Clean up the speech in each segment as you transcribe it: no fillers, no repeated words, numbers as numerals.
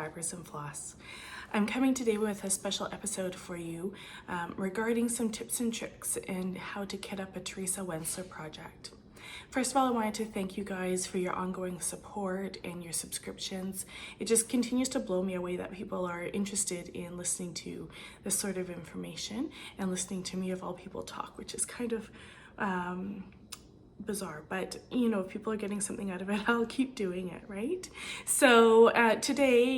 fibers and floss. I'm coming today with a special episode for you regarding some tips and tricks in how to kit up a Teresa Wentzler project. First of all, I wanted to thank you guys for your ongoing support and your subscriptions. It just continues to blow me away that people are interested in listening to this sort of information and listening to me of all people talk, which is kind of bizarre, but you know, if people are getting something out of it, I'll keep doing it, right? So today,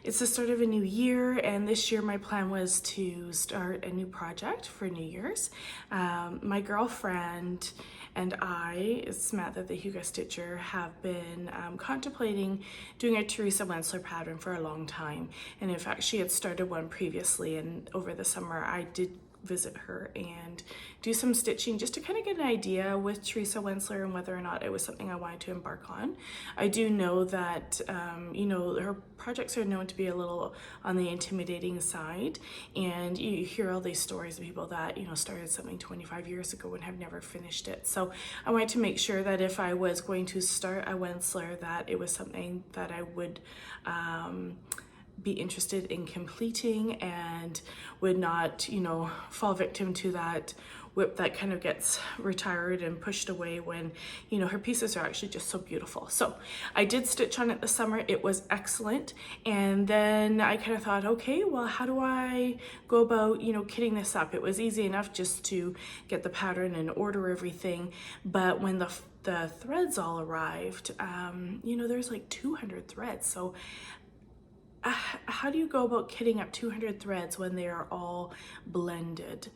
it's the start of a new year, and this year my plan was to start a new project for New Year's. My girlfriend and I, Samantha the Hugo Stitcher, have been contemplating doing a Teresa Wentzler pattern for a long time, and in fact she had started one previously, and over the summer I did visit her and do some stitching just to kind of get an idea with Teresa Wentzler and whether or not it was something I wanted to embark on. I do know that her projects are known to be a little on the intimidating side, and you hear all these stories of people that started something 25 years ago and have never finished it. So I wanted to make sure that if I was going to start a Wentzler, that it was something that I would be interested in completing and would not, fall victim to that whip that kind of gets retired and pushed away when, her pieces are actually just so beautiful. So I did stitch on it this summer. It was excellent. And then I kind of thought, okay, well, how do I go about, kitting this up? It was easy enough just to get the pattern and order everything. But when the threads all arrived, there's like 200 threads. So how do you go about kitting up 200 threads when they are all blended?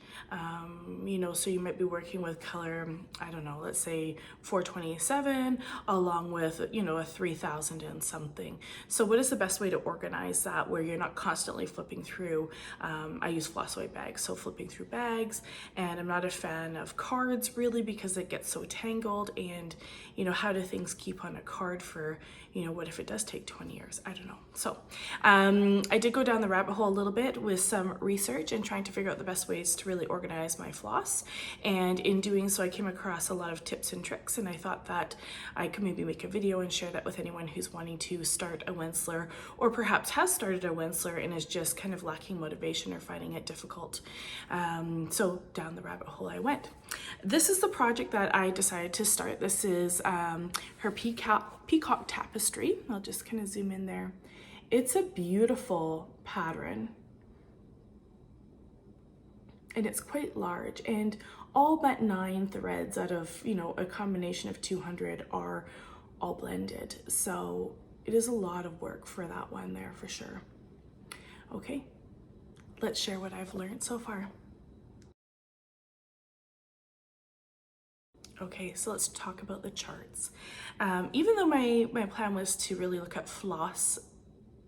So you might be working with color, I don't know, let's say 427 along with, a 3000 and something. So what is the best way to organize that where you're not constantly flipping through? I use floss weight bags, so flipping through bags, and I'm not a fan of cards really because it gets so tangled, and how do things keep on a card for, what if it does take 20 years? I don't know. So I did go down the rabbit hole a little bit with some research and trying to figure out the best ways to really organize my floss. And in doing so, I came across a lot of tips and tricks, and I thought that I could maybe make a video and share that with anyone who's wanting to start a Wentzler, or perhaps has started a Wentzler and is just kind of lacking motivation or finding it difficult. So down the rabbit hole I went. This is the project that I decided to start. This is her Peacock Tapestry. I'll just kind of zoom in there. It's a beautiful pattern, and it's quite large, and all but 9 threads out of a combination of 200 are all blended. So it is a lot of work for that one there for sure. Okay, let's share what I've learned so far. Okay, so let's talk about the charts. Even though my plan was to really look at floss,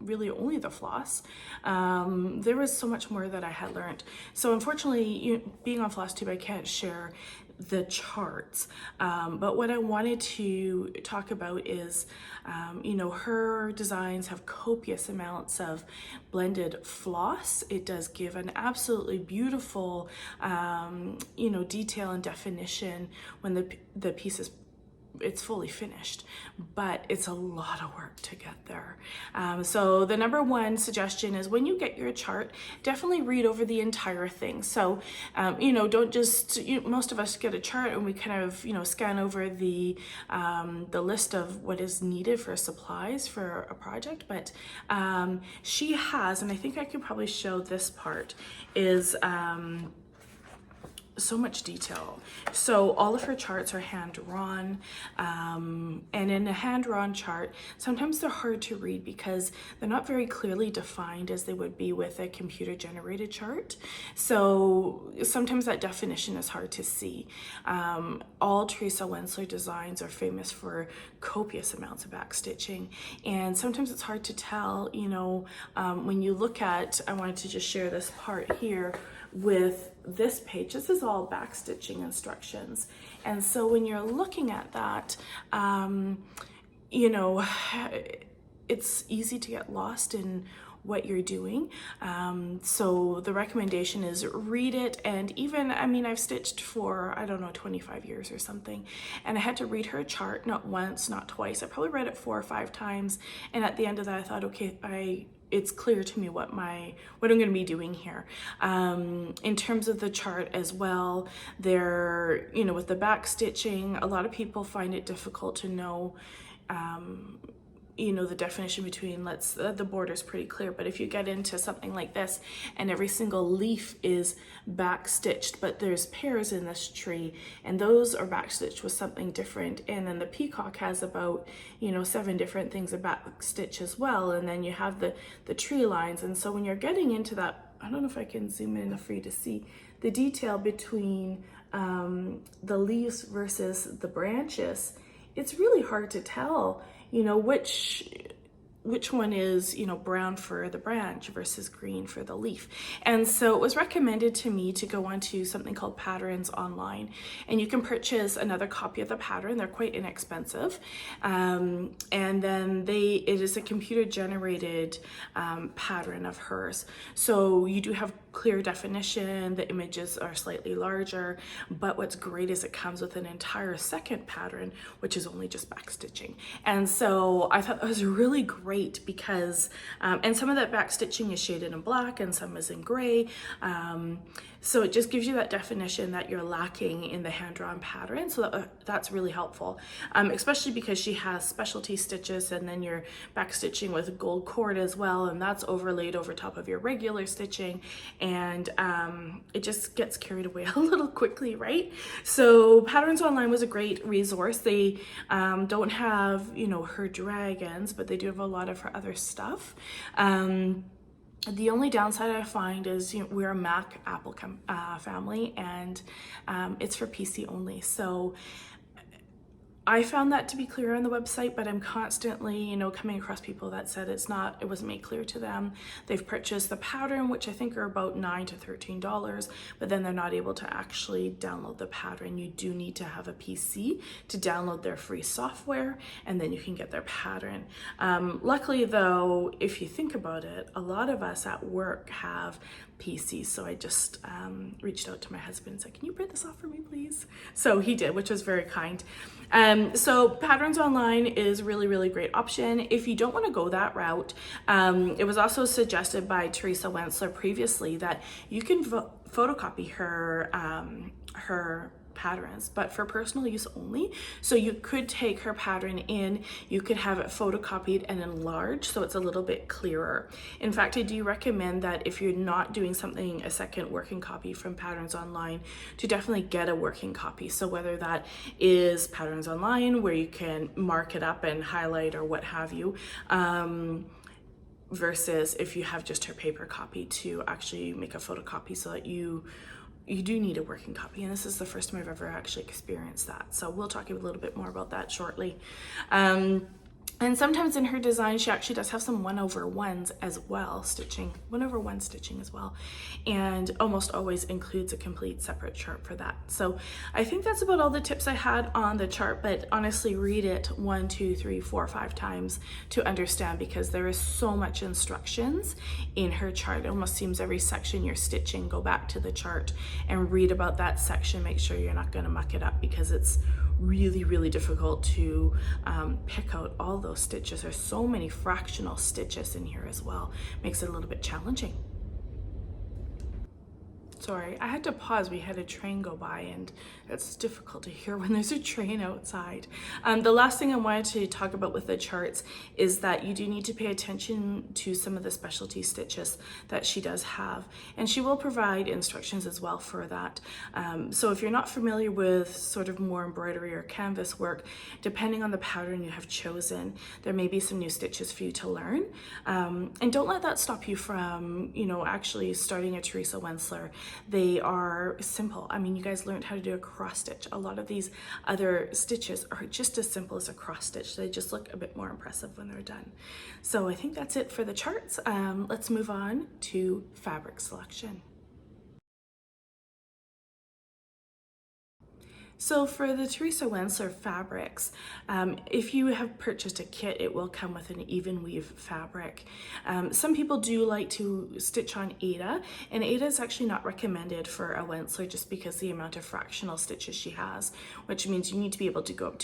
really only the floss, there was so much more that I had learned. So unfortunately, being on Flosstube, I can't share the charts, but what I wanted to talk about is, her designs have copious amounts of blended floss. It does give an absolutely beautiful, detail and definition when the piece is it's fully finished, but it's a lot of work to get there. So the number one suggestion is when you get your chart, definitely read over the entire thing. So, don't just, most of us get a chart and we kind of, scan over the list of what is needed for supplies for a project. But she has, and I think I could probably show this part, is so much detail. So all of her charts are hand-drawn, and in a hand-drawn chart, sometimes they're hard to read because they're not very clearly defined as they would be with a computer-generated chart. So sometimes that definition is hard to see. All Teresa Wentzler designs are famous for copious amounts of backstitching, and sometimes it's hard to tell, when you look at, I wanted to just share this part here with this page. This is all backstitching instructions, and so when you're looking at that, it's easy to get lost in what you're doing. So the recommendation is read it. And even, I mean, I've stitched for, I don't know, 25 years or something, and I had to read her chart not once, not twice. I probably read it 4 or 5 times, and at the end of that I thought, okay, it's clear to me what I'm going to be doing here. In terms of the chart as well, there, you know, with the back stitching, a lot of people find it difficult to know, you know, the definition between, the border's pretty clear, but if you get into something like this and every single leaf is back stitched, but there's pairs in this tree and those are back stitched with something different, and then the peacock has about, you know, 7 different things of back stitch as well, and then you have the tree lines. And so when you're getting into that, I don't know if I can zoom in enough for you to see the detail between the leaves versus the branches, it's really hard to tell, you know, which one is, you know, brown for the branch versus green for the leaf. And so it was recommended to me to go onto something called Patterns Online, and you can purchase another copy of the pattern. They're quite inexpensive, and then it is a computer generated pattern of hers, so you do have clear definition, the images are slightly larger, but what's great is it comes with an entire second pattern, which is only just back stitching. And so I thought that was really great because, and some of that back stitching is shaded in black and some is in gray. So it just gives you that definition that you're lacking in the hand-drawn pattern. So that's really helpful, especially because she has specialty stitches, and then you're back stitching with gold cord as well, and that's overlaid over top of your regular stitching, and it just gets carried away a little quickly, right? So Patterns Online was a great resource. They don't have, you know, her dragons, but they do have a lot of her other stuff. The only downside I find is, you know, we're a Mac Apple family, and it's for PC only. So I found that to be clear on the website, but I'm constantly, you know, coming across people that said it wasn't made clear to them. They've purchased the pattern, which I think are about $9 to $13, but then they're not able to actually download the pattern. You do need to have a PC to download their free software, and then you can get their pattern. Luckily though, if you think about it, a lot of us at work have PCs, so I just reached out to my husband and said, can you print this off for me, please? So he did, which was very kind. So Patterns Online is really, really great option. If you don't want to go that route, it was also suggested by Teresa Wentzler previously that you can photocopy her patterns, but for personal use only. So you could take her pattern in, you could have it photocopied and enlarged so it's a little bit clearer. In fact, I do recommend that if you're not doing something, a second working copy from Patterns Online, to definitely get a working copy. So whether that is Patterns Online, where you can mark it up and highlight or what have you, versus if you have just her paper copy, to actually make a photocopy so that you do need a working copy. And this is the first time I've ever actually experienced that. So we'll talk a little bit more about that shortly. And sometimes in her design, she actually does have some 1/1s as well, 1/1 stitching as well, and almost always includes a complete separate chart for that. So I think that's about all the tips I had on the chart, but honestly, read it 1, 2, 3, 4, 5 times to understand, because there is so much instructions in her chart. It almost seems every section you're stitching, go back to the chart and read about that section. Make sure you're not going to muck it up, because it's really, really difficult to pick out all those stitches. There's so many fractional stitches in here as well. Makes it a little bit challenging. Sorry, I had to pause. We had a train go by, and it's difficult to hear when there's a train outside. The last thing I wanted to talk about with the charts is that you do need to pay attention to some of the specialty stitches that she does have, and she will provide instructions as well for that. So if you're not familiar with sort of more embroidery or canvas work, depending on the pattern you have chosen, there may be some new stitches for you to learn. And don't let that stop you from, you know, actually starting a Teresa Wentzler. They are simple. I mean, you guys learned how to do a cross stitch. A lot of these other stitches are just as simple as a cross stitch. They just look a bit more impressive when they're done. So I think that's it for the charts. Let's move on to fabric selection. So for the Teresa Wentzler fabrics, if you have purchased a kit, it will come with an even weave fabric. Some people do like to stitch on Ada, and Ada is actually not recommended for a Wentzler just because the amount of fractional stitches she has, which means you need to be able to go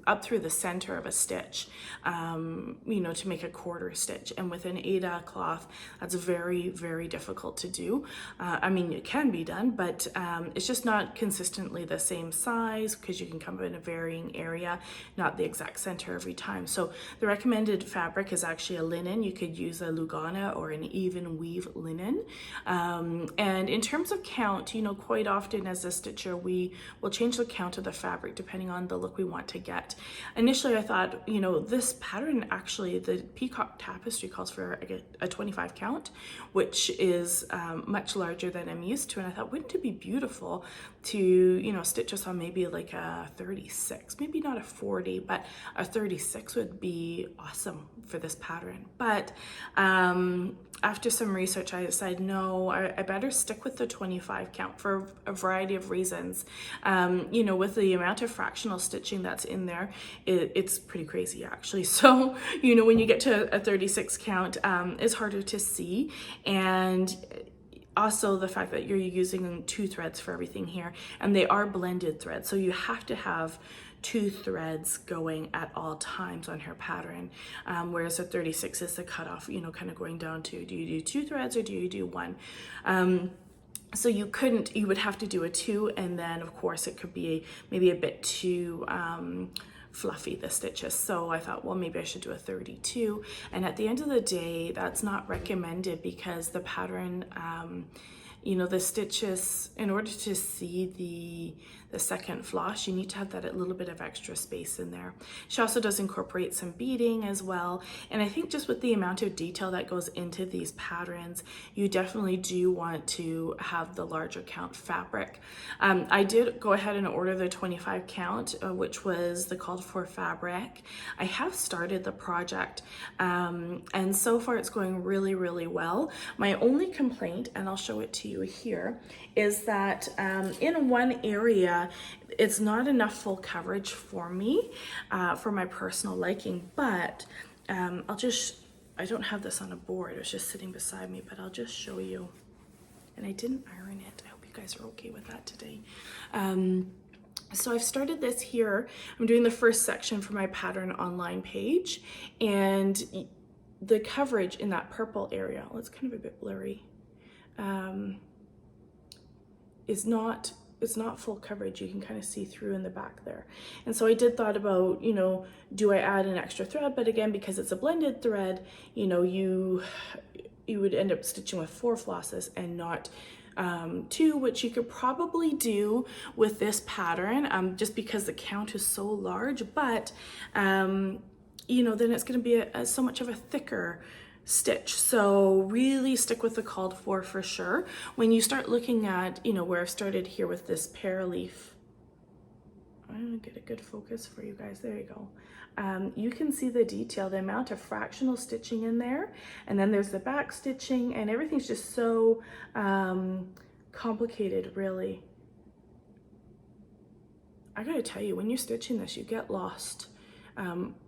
up through the center of a stitch, to make a quarter stitch. And with an Ada cloth, that's very, very difficult to do. It can be done, but it's just not consistently the same size because you can come in a varying area, not the exact center every time. So the recommended fabric is actually a linen. You could use a Lugana or an even weave linen. And in terms of count, quite often as a stitcher, we will change the count of the fabric depending on the look we want to get. Initially, I thought, this pattern, actually, the Peacock Tapestry calls for a 25 count, which is much larger than I'm used to. And I thought, wouldn't it be beautiful to, stitch us on maybe like a 36, maybe not a 40, but a 36 would be awesome for this pattern. But after some research, I decided, no, I better stick with the 25 count for a variety of reasons. With the amount of fractional stitching that's in there, it's pretty crazy actually. So, when you get to a 36 count, it's harder to see. And also the fact that you're using 2 threads for everything here, and they are blended threads. So you have to have 2 threads going at all times on her pattern, whereas a 36 is the cutoff, kind of going down to, do you do 2 threads or do you do 1? So you would have to do a 2, and then of course it could be maybe a bit too fluffy, the stitches. So I thought, well, maybe I should do a 32. And at the end of the day, that's not recommended because the pattern, the stitches, in order to see the second floss, you need to have that a little bit of extra space in there. She also does incorporate some beading as well. And I think just with the amount of detail that goes into these patterns, you definitely do want to have the larger count fabric. I did go ahead and order the 25 count, which was the called for fabric. I have started the project, and so far it's going really, really well. My only complaint, and I'll show it to you here, is that in one area, it's not enough full coverage for me, for my personal liking, but I don't have this on a board, it was just sitting beside me, but I'll just show you. And I didn't iron it. I hope you guys are okay with that today. So I've started this here. I'm doing the first section for my pattern online page, and the coverage in that purple area, well, it's kind of a bit blurry, it's not full coverage. You can kind of see through in the back there. And so I did thought about, do I add an extra thread? But again, because it's a blended thread, you would end up stitching with 4 flosses and not 2, which you could probably do with this pattern, just because the count is so large, but then it's going to be so much of a thicker stitch. So really stick with the called for sure. When you start looking at, where I've started here with this pear leaf, I'm gonna get a good focus for you guys. There you go. You can see the detail, the amount of fractional stitching in there, and then there's the back stitching, and everything's just so complicated, really. I gotta tell you, when you're stitching this, you get lost.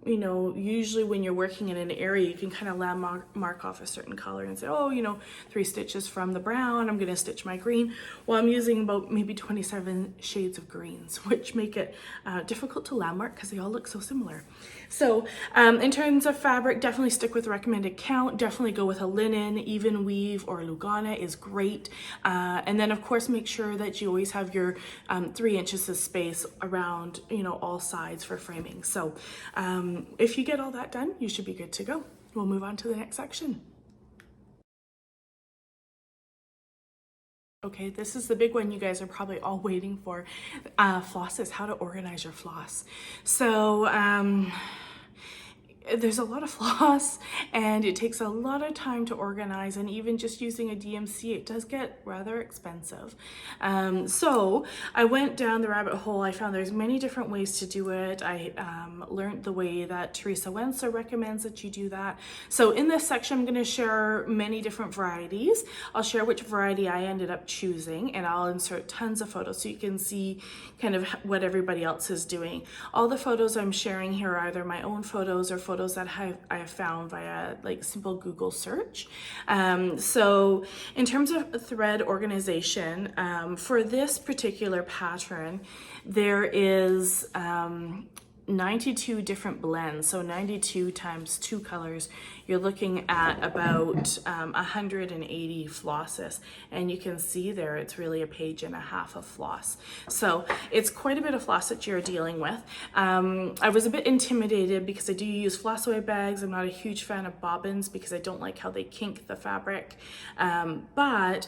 Usually when you're working in an area, you can kind of landmark off a certain color and say, oh, 3 stitches from the brown, I'm going to stitch my green. Well, I'm using about maybe 27 shades of greens, which make it difficult to landmark because they all look so similar. So in terms of fabric, definitely stick with recommended count. Definitely go with a linen, even weave, or Lugana is great. And then of course, make sure that you always have your 3 inches of space around, all sides for framing. So if you get all that done, you should be good to go. We'll move on to the next section. Okay, this is the big one you guys are probably all waiting for. Flosses, how to organize your floss. So there's a lot of floss and it takes a lot of time to organize, and even just using a DMC, it does get rather expensive. So I went down the rabbit hole. I found there's many different ways to do it. I learned the way that Teresa Wentzler recommends that you do that. So in this section, I'm going to share many different varieties. I'll share which variety I ended up choosing, and I'll insert tons of photos so you can see kind of what everybody else is doing. All the photos I'm sharing here are either my own photos or photos that I have found via like simple Google search. So in terms of thread organization, for this particular pattern, there is 92 different blends, so 92 times 2 colors, you're looking at about 180 flosses, and you can see there it's really a page and a half of floss. So it's quite a bit of floss that you're dealing with. I was a bit intimidated because I do use floss away bags. I'm not a huge fan of bobbins because I don't like how they kink the fabric, but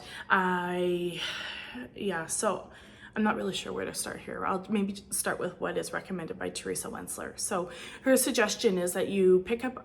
so I'm not really sure where to start here. I'll maybe start with what is recommended by Teresa Wentzler. So her suggestion is that you pick up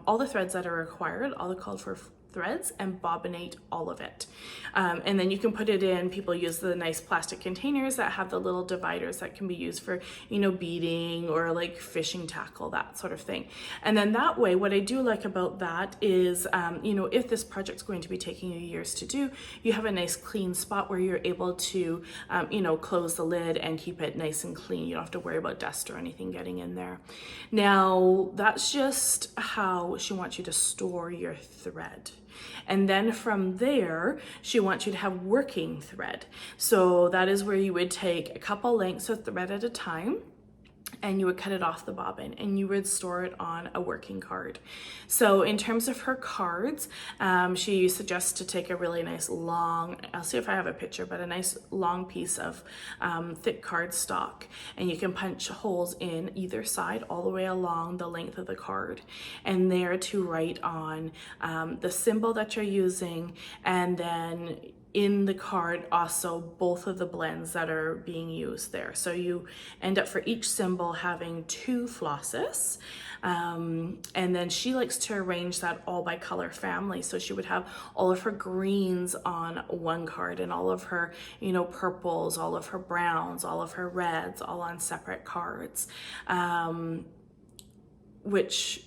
all the threads that are required, all the called for threads, and bobbinate all of it. And then you can put it in, people use the nice plastic containers that have the little dividers that can be used for, beading or like fishing tackle, that sort of thing. And then that way, what I do like about that is, if this project's going to be taking you years to do, you have a nice clean spot where you're able to, close the lid and keep it nice and clean. You don't have to worry about dust or anything getting in there. Now, that's just how she wants you to store your thread. And then from there, she wants you to have working thread. So that is where you would take a couple lengths of thread at a time, and you would cut it off the bobbin and you would store it on a working card. So in terms of her cards, she suggests to take a really nice long, I'll see if I have a picture, but a nice long piece of thick cardstock, and you can punch holes in either side all the way along the length of the card, and there to write on the symbol that you're using, and then in the card also both of the blends that are being used there. So you end up for each symbol having 2 flosses, and then she likes to arrange that all by color family. So she would have all of her greens on one card, and all of her purples, all of her browns, all of her reds, all on separate cards, which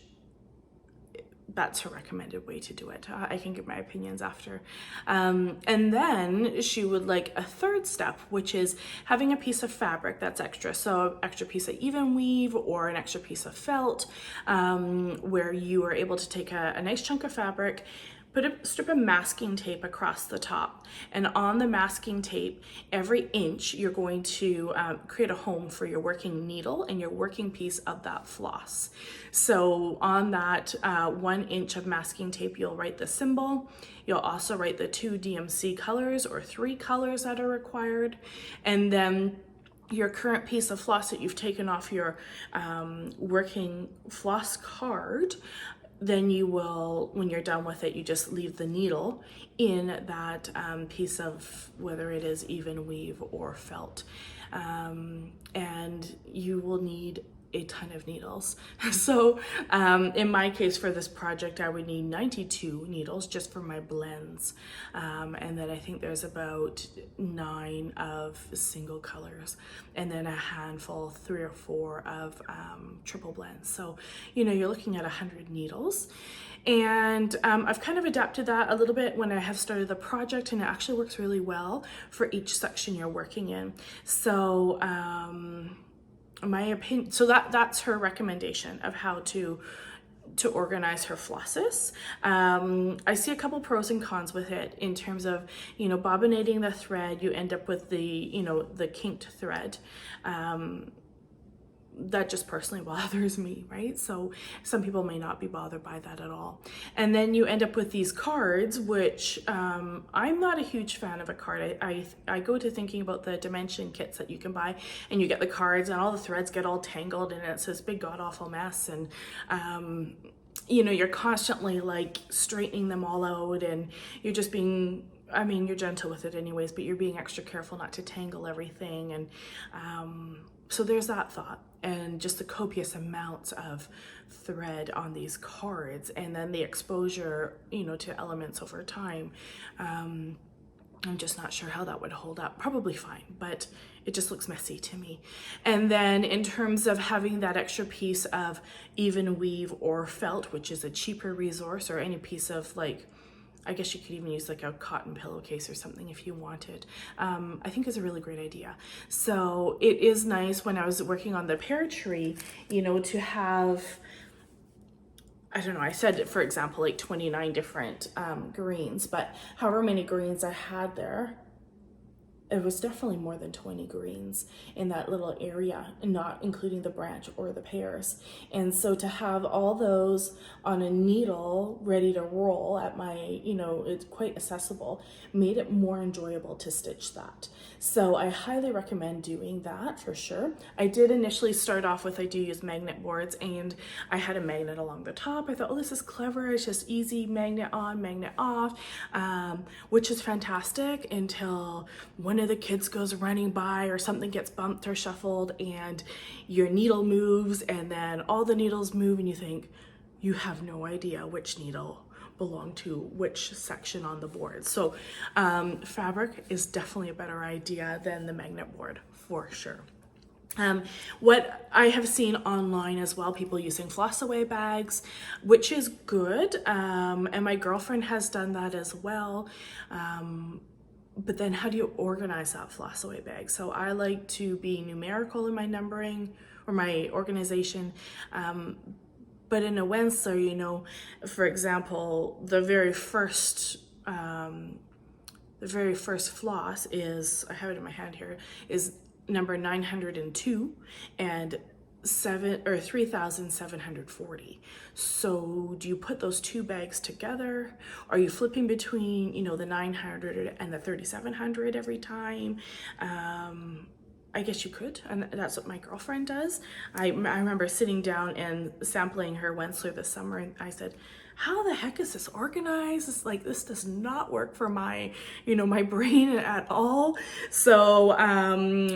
that's her recommended way to do it. I can give my opinions after. And then she would like a third step, which is having a piece of fabric that's extra. So extra piece of even weave or an extra piece of felt, where you are able to take a nice chunk of fabric, put a strip of masking tape across the top, and on the masking tape, every inch, you're going to create a home for your working needle and your working piece of that floss. So on that 1 inch of masking tape, you'll write the symbol. You'll also write the 2 DMC colors or 3 colors that are required, and then your current piece of floss that you've taken off your working floss card, then you will, when you're done with it, you just leave the needle in that piece of, whether it is even weave or felt. And you will need a ton of needles. So in my case for this project, I would need 92 needles just for my blends. And then I think there's about 9 of single colors, and then a handful, 3 or 4 of triple blends. So, you're looking at 100 needles. And I've kind of adapted that a little bit when I have started the project, and it actually works really well for each section you're working in. So, my opinion, so that's her recommendation of how to organize her flosses. I see a couple pros and cons with it in terms of, bobbinating the thread, you end up with the kinked thread. That just personally bothers me, right? So some people may not be bothered by that at all. And then you end up with these cards, which I'm not a huge fan of a card. I go to thinking about the dimension kits that you can buy, and you get the cards and all the threads get all tangled and it's this big god-awful mess, and you're constantly like straightening them all out, and you're just being, you're gentle with it anyways, but you're being extra careful not to tangle everything. And So there's that thought, and just the copious amounts of thread on these cards, and then the exposure, you know, to elements over time. I'm just not sure how that would hold up. Probably fine, but it just looks messy to me. And then in terms of having that extra piece of even weave or felt, which is a cheaper resource, or any piece of, like, I guess you could even use like a cotton pillowcase or something if you wanted, I think is a really great idea. So it is nice when I was working on the pear tree, you know, to have, I don't know, I said, for example, like 29 different greens, but however many greens I had there, it was definitely more than 20 greens in that little area, not including the branch or the pears. And so to have all those on a needle ready to roll at my, you know, it's quite accessible, made it more enjoyable to stitch that. So I highly recommend doing that for sure. I did initially start off with, I do use magnet boards, and I had a magnet along the top. I thought, oh, this is clever. It's just easy, magnet on, magnet off, which is fantastic until one of the kids goes running by or something gets bumped or shuffled and your needle moves, and then all the needles move, and you think you have no idea which needle belong to which section on the board. So fabric is definitely a better idea than the magnet board for sure. What I have seen online as well, people using floss away bags, which is good, and my girlfriend has done that as well. But then how do you organize that floss away bag? So I like to be numerical in my numbering or my organization. But in a Wentzler, you know, for example, the very first floss is, I have it in my hand here, is number 902 and 3,740. So do you put those two bags together? Are you flipping between, you know, the 900 and the 3,700 every time? I guess you could, and that's what my girlfriend does. I remember sitting down and sampling her Wentzler this summer, and I said, how the heck is this organized? It's like, this does not work for my, you know, my brain at all. So,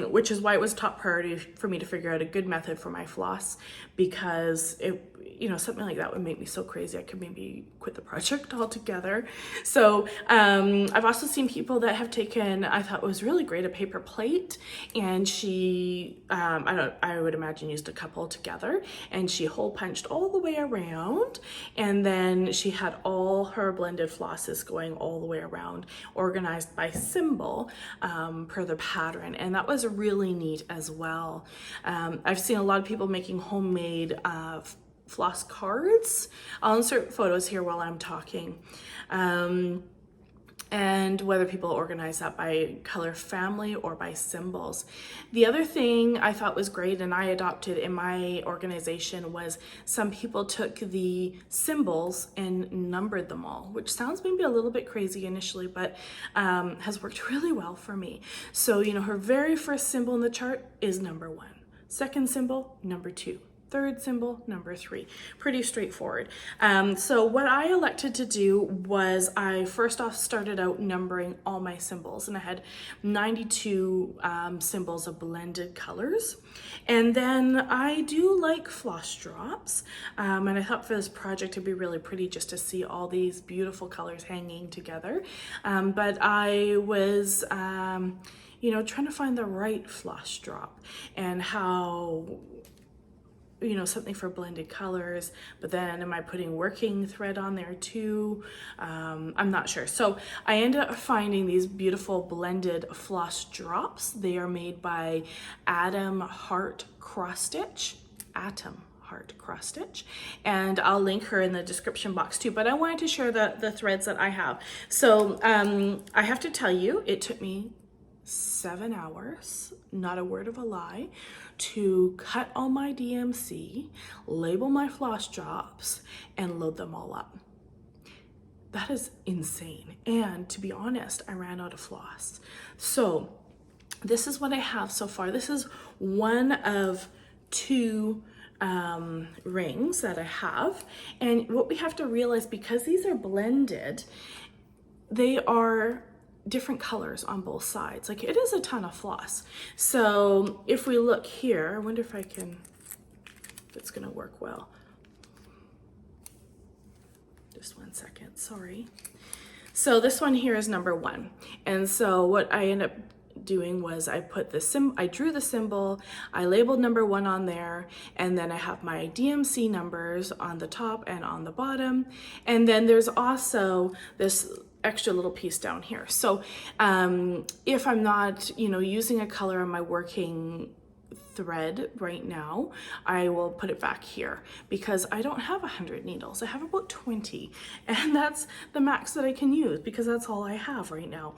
which is why it was top priority for me to figure out a good method for my floss, because it, you know, something like that would make me so crazy I could maybe quit the project altogether. So I've also seen people that have taken, I thought was really great, a paper plate, and she, I would imagine used a couple together, and she hole punched all the way around, and then she had all her blended flosses going all the way around, organized by symbol per the pattern, and that was really neat as well. I've seen a lot of people making homemade floss cards. I'll insert photos here while I'm talking. And whether people organize that by color family or by symbols. The other thing I thought was great and I adopted in my organization was some people took the symbols and numbered them all, which sounds maybe a little bit crazy initially, but has worked really well for me. So, you know, her very first symbol in the chart is number 1. Second symbol, number 2. Third symbol, number 3. Pretty straightforward. So what I elected to do was I first off started out numbering all my symbols, and I had 92 symbols of blended colors. And then I do like floss drops, and I thought for this project it'd be really pretty just to see all these beautiful colors hanging together. But I was you know, trying to find the right floss drop and how, you know, something for blended colors, but then am I putting working thread on there too? I'm not sure. So I ended up finding these beautiful blended floss drops. They are made by Atom Heart Cross Stitch. Atom Heart Cross Stitch, and I'll link her in the description box too, but I wanted to share the threads that I have. So I have to tell you, it took me 7 hours, not a word of a lie, to cut all my DMC, label my floss drops, and load them all up. That is insane. And to be honest, I ran out of floss. So this is what I have so far. This is one of 2 rings that I have. And what we have to realize, because these are blended, they are different colors on both sides. Like, it is a ton of floss. So if we look here, I wonder if it's gonna work well. Just one second, sorry. So this one here is number 1. And so what I end up doing was I drew the symbol, I labeled number 1 on there, and then I have my DMC numbers on the top and on the bottom. And then there's also this extra little piece down here. So if I'm not, using a color on my working thread right now, I will put it back here because I don't have 100 needles. I have about 20, and that's the max that I can use because that's all I have right now.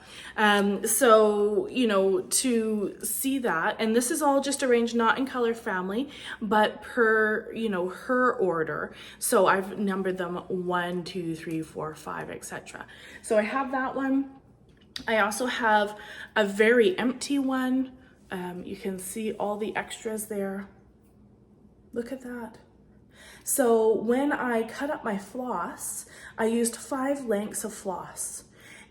So, to see that, and this is all just arranged not in color family, but per, her order. So I've numbered them 1, 2, 3, 4, 5, etc. So I have that one. I also have a very empty one. You can see all the extras there. Look at that. So when I cut up my floss, I used 5 lengths of floss.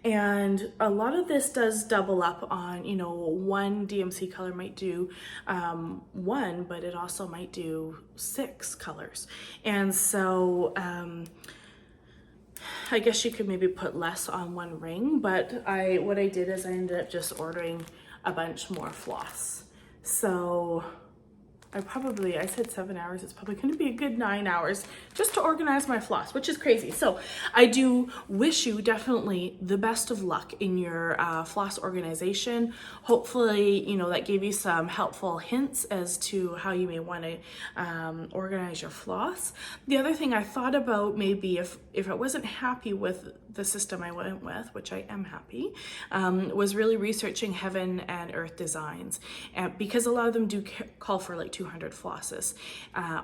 And a lot of this does double up on, one DMC color might do 1, but it also might do 6 colors. And so I guess you could maybe put less on one ring, but what I did is I ended up just ordering a bunch more floss. So I said 7 hours, it's probably gonna be a good 9 hours just to organize my floss, which is crazy. So I do wish you definitely the best of luck in your floss organization. Hopefully, that gave you some helpful hints as to how you may wanna organize your floss. The other thing I thought about, maybe if I wasn't happy with the system I went with, which I am happy, was really researching heaven and earth designs, because a lot of them do call for like 200 flosses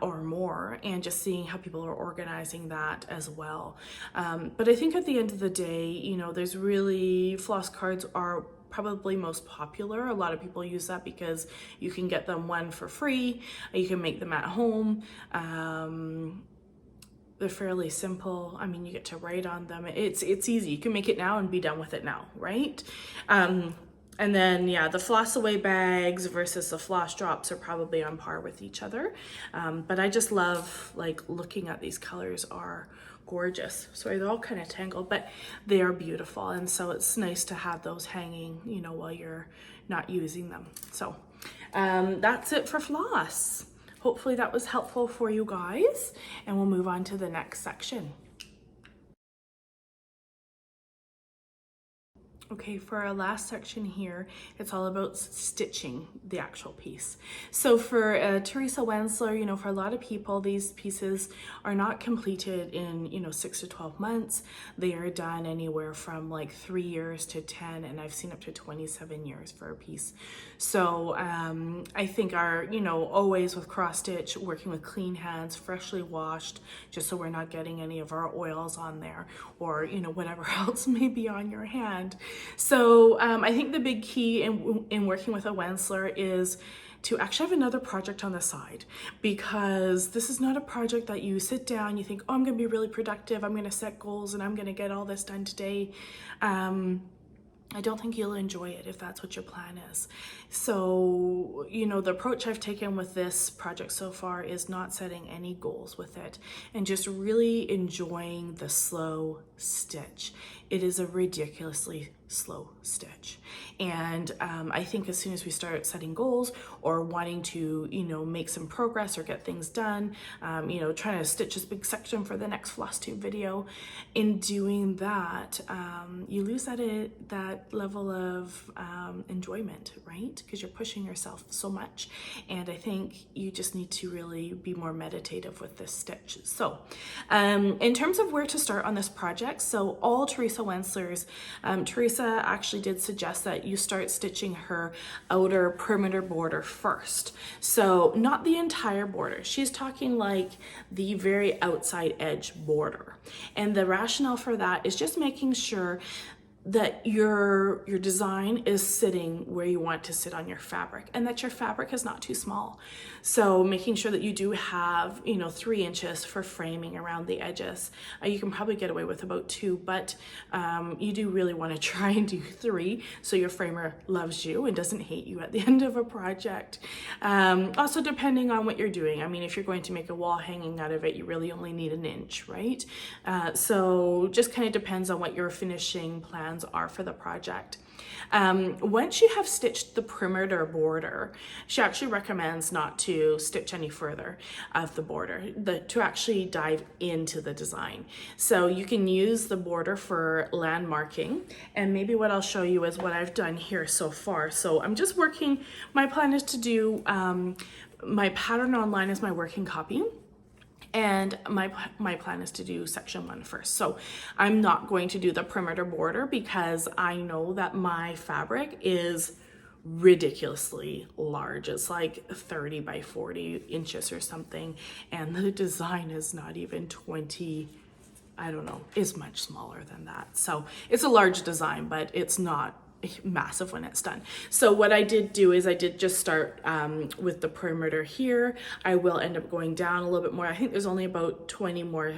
or more, and just seeing how people are organizing that as well. But I think at the end of the day, there's really, floss cards are probably most popular. A lot of people use that because you can get them 1 for free, you can make them at home. They're fairly simple. I mean, you get to write on them. It's easy. You can make it now and be done with it now, right? And then, yeah, the floss away bags versus the floss drops are probably on par with each other. But I just love, looking at these colors are gorgeous. Sorry, they're all kind of tangled, but they are beautiful. And so it's nice to have those hanging, while you're not using them. So that's it for floss. Hopefully that was helpful for you guys, and we'll move on to the next section. Okay, for our last section here, it's all about stitching the actual piece. So for Teresa Wentzler, for a lot of people, these pieces are not completed in, 6 to 12 months. They are done anywhere from 3 years to 10, and I've seen up to 27 years for a piece. So I think always with cross stitch, working with clean hands, freshly washed, just so we're not getting any of our oils on there, or, whatever else may be on your hand. So I think the big key in working with a Wentzler is to actually have another project on the side, because this is not a project that you sit down, you think, oh, I'm gonna be really productive, I'm gonna set goals and I'm gonna get all this done today. I don't think you'll enjoy it if that's what your plan is. So, the approach I've taken with this project so far is not setting any goals with it and just really enjoying the slow stitch. It is a ridiculously slow stitch. And I think as soon as we start setting goals or wanting to, make some progress or get things done, trying to stitch this big section for the next Flosstube video, in doing that, you lose that level of enjoyment, right? Because you're pushing yourself so much. And I think you just need to really be more meditative with this stitch. So in terms of where to start on this project, so all Teresa Wentzler's, Teresa actually did suggest that you start stitching her outer perimeter border first. So not the entire border. She's talking like the very outside edge border. And the rationale for that is just making sure that your design is sitting where you want to sit on your fabric, and that your fabric is not too small. So making sure that you do have, 3 inches for framing around the edges. You can probably get away with about 2, but you do really want to try and do 3 so your framer loves you and doesn't hate you at the end of a project. Also, depending on what you're doing. I mean, if you're going to make a wall hanging out of it, you really only need 1 inch, right? So just kind of depends on what your finishing plans are for the project. Once you have stitched the perimeter border, she actually recommends not to stitch any further of the border, to actually dive into the design. So you can use the border for landmarking, and maybe what I'll show you is what I've done here so far. So I'm just working, my plan is to do, my pattern online is my working copy. And my plan is to do section 1 first. So I'm not going to do the perimeter border because I know that my fabric is ridiculously large. It's like 30 by 40 inches or something. And the design is not even 20, I don't know, is much smaller than that. So it's a large design, but it's not massive when it's done. So what I did do is I did just start with the perimeter here. I will end up going down a little bit more. I think there's only about 20 more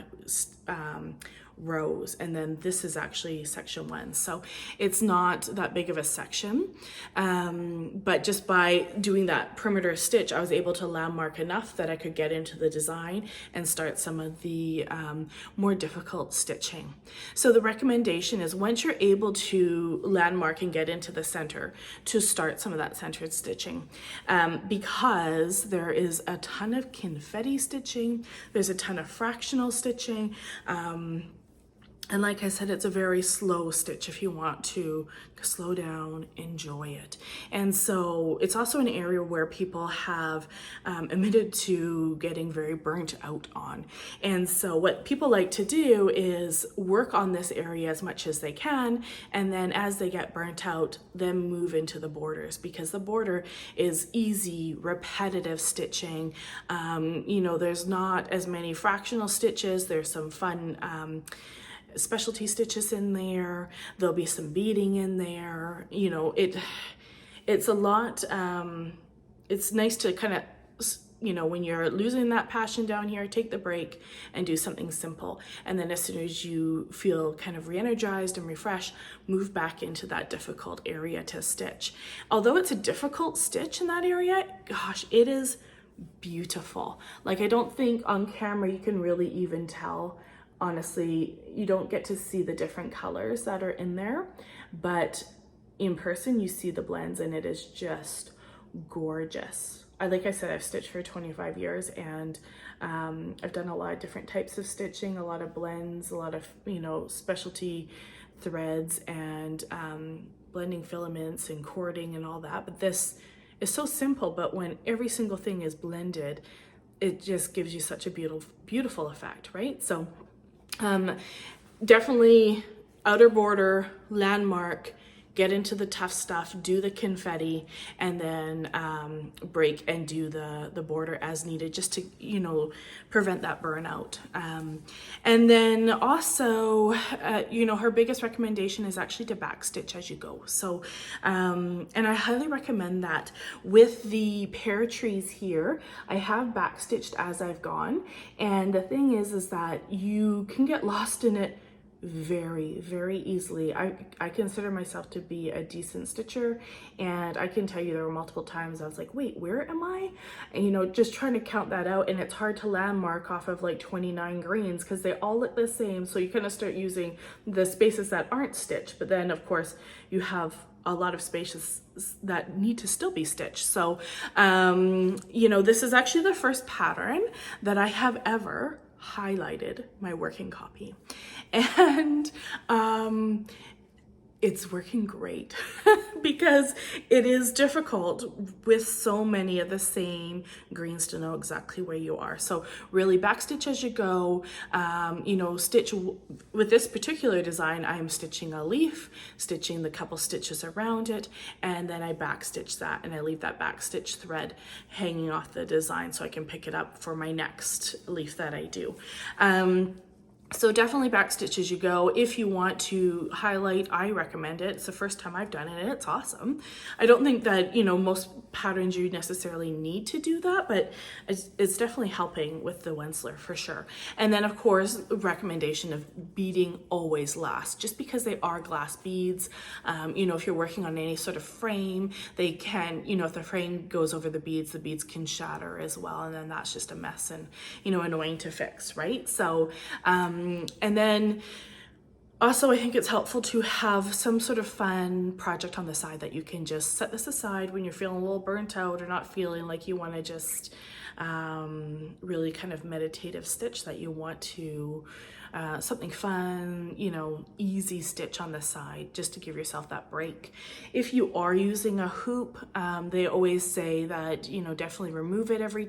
rows, and then this is actually section 1, so it's not that big of a section, but just by doing that perimeter stitch I was able to landmark enough that I could get into the design and start some of the more difficult stitching. So the recommendation is once you're able to landmark and get into the center, to start some of that centered stitching, because there is a ton of confetti stitching, there's a ton of fractional stitching, and like I said, it's a very slow stitch if you want to slow down, enjoy it. And so it's also an area where people have admitted to getting very burnt out on. And so what people like to do is work on this area as much as they can, and then as they get burnt out, then move into the borders, because the border is easy, repetitive stitching. There's not as many fractional stitches. There's some fun specialty stitches in there. There'll be some beading in there. It's a lot. It's nice to kind of, when you're losing that passion down here, take the break and do something simple. And then as soon as you feel kind of re-energized and refreshed, move back into that difficult area to stitch. Although it's a difficult stitch in that area, gosh, it is beautiful. Like, I don't think on camera you can really even tell. Honestly, you don't get to see the different colors that are in there, but in person you see the blends, and it is just gorgeous. Like I said, I've stitched for 25 years, and I've done a lot of different types of stitching, a lot of blends, a lot of specialty threads, and blending filaments and cording and all that. But this is so simple, but when every single thing is blended, it just gives you such a beautiful effect, right? So definitely outer border, landmark, get into the tough stuff, do the confetti, and then break and do the border as needed, just to prevent that burnout. And then also her biggest recommendation is actually to backstitch as you go. So and I highly recommend that. With the pear trees here, I have backstitched as I've gone, and the thing is that you can get lost in it very, very easily. I consider myself to be a decent stitcher, and I can tell you there were multiple times I was like, wait, where am I? And just trying to count that out, and it's hard to landmark off of like 29 greens because they all look the same. So you kind of start using the spaces that aren't stitched, but then of course you have a lot of spaces that need to still be stitched. So this is actually the first pattern that I have ever highlighted my working copy, and it's working great because it is difficult with so many of the same greens to know exactly where you are. So really backstitch as you go. Stitch with this particular design. I am stitching a leaf, stitching the couple stitches around it, and then I backstitch that, and I leave that backstitch thread hanging off the design so I can pick it up for my next leaf that I do. So definitely backstitch as you go. If you want to highlight, I recommend it. It's the first time I've done it and it's awesome. I don't think that, most patterns you necessarily need to do that, but it's definitely helping with the Wentzler for sure. And then of course, recommendation of beading always last, just because they are glass beads. If you're working on any sort of frame, they can, if the frame goes over the beads can shatter as well. And then that's just a mess and, annoying to fix, right? So, and then also I think it's helpful to have some sort of fun project on the side that you can just set this aside when you're feeling a little burnt out or not feeling like you want to just really kind of meditative stitch, that you want to something fun, easy stitch on the side just to give yourself that break. If you are using a hoop, they always say that, definitely remove it every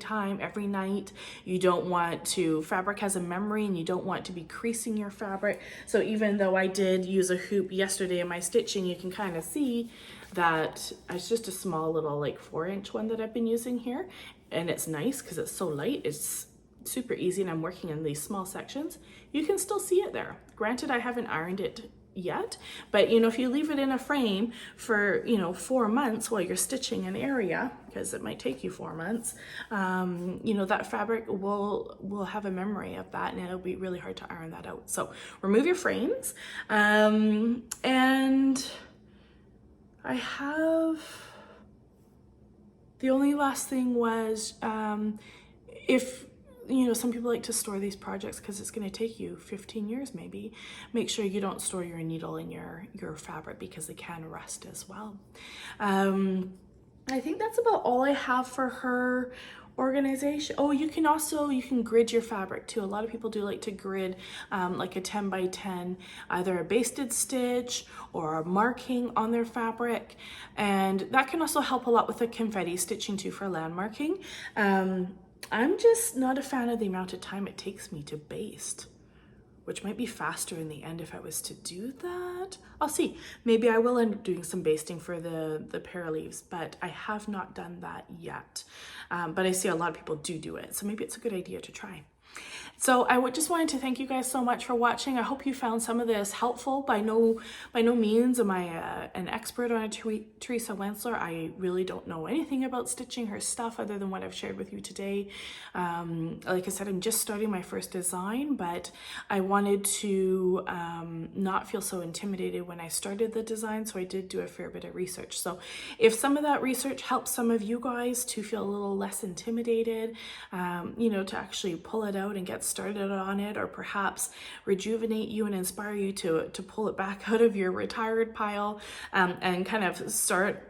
night. You don't want to, fabric has a memory and you don't want to be creasing your fabric. So even though I did use a hoop yesterday in my stitching, you can kind of see that it's just a small little 4-inch one that I've been using here. And it's nice because it's so light. It's super easy and I'm working in these small sections. You can still see it there. Granted, I haven't ironed it yet, but if you leave it in a frame for 4 months while you're stitching an area, because it might take you 4 months, that fabric will have a memory of that, and it'll be really hard to iron that out. So remove your frames. And I have, the only last thing was, if some people like to store these projects because it's going to take you 15 years maybe. Make sure you don't store your needle in your fabric because they can rust as well. I think that's about all I have for her organization. Oh, you can grid your fabric too. A lot of people do like to grid like a 10 by 10, either a basted stitch or a marking on their fabric. And that can also help a lot with the confetti stitching too for landmarking. I'm just not a fan of the amount of time it takes me to baste, which might be faster in the end if I was to do that. I'll see. Maybe I will end up doing some basting for the pear leaves, but I have not done that yet. But I see a lot of people do it, so maybe it's a good idea to try. So I just wanted to thank you guys so much for watching. I hope you found some of this helpful. By no means am I an expert on Teresa Wentzler. I really don't know anything about stitching her stuff other than what I've shared with you today. Like I said, I'm just starting my first design, but I wanted to not feel so intimidated when I started the design, so I did do a fair bit of research. So if some of that research helps some of you guys to feel a little less intimidated, to actually pull it out and get started on it, or perhaps rejuvenate you and inspire you to pull it back out of your retired pile and kind of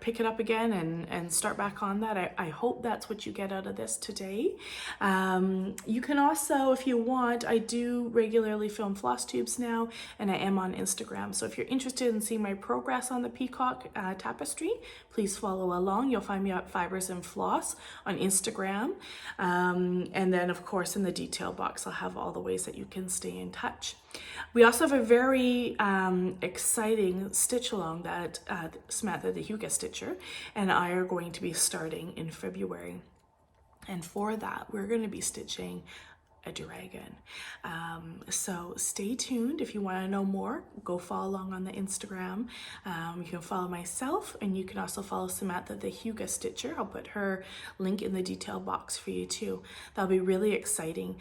pick it up again and start back on that. I hope that's what you get out of this today. You can also, if you want, I do regularly film floss tubes now, and I am on Instagram. So if you're interested in seeing my progress on the Peacock Tapestry, please follow along. You'll find me at Fibers and Floss on Instagram. And then of course in the detail box, I'll have all the ways that you can stay in touch. We also have a very exciting stitch along that Samantha, the Huga Stitcher, and I are going to be starting in February. And for that, we're going to be stitching a dragon. So stay tuned. If you want to know more, go follow along on the Instagram. You can follow myself, and you can also follow Samantha, the Huga Stitcher. I'll put her link in the detail box for you too. That'll be really exciting.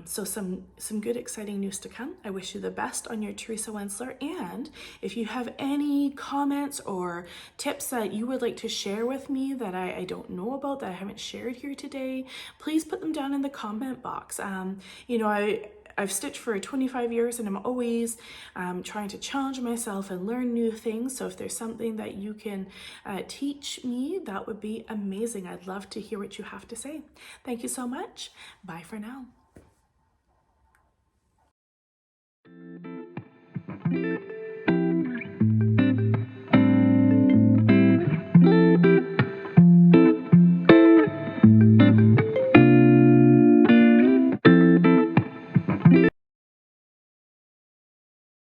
So some good exciting news to come. I wish you the best on your Teresa Wentzler, and if you have any comments or tips that you would like to share with me that I don't know about, that I haven't shared here today, please put them down in the comment box. I've stitched for 25 years and I'm always trying to challenge myself and learn new things. So if there's something that you can teach me, that would be amazing. I'd love to hear what you have to say. Thank you so much. Bye for now.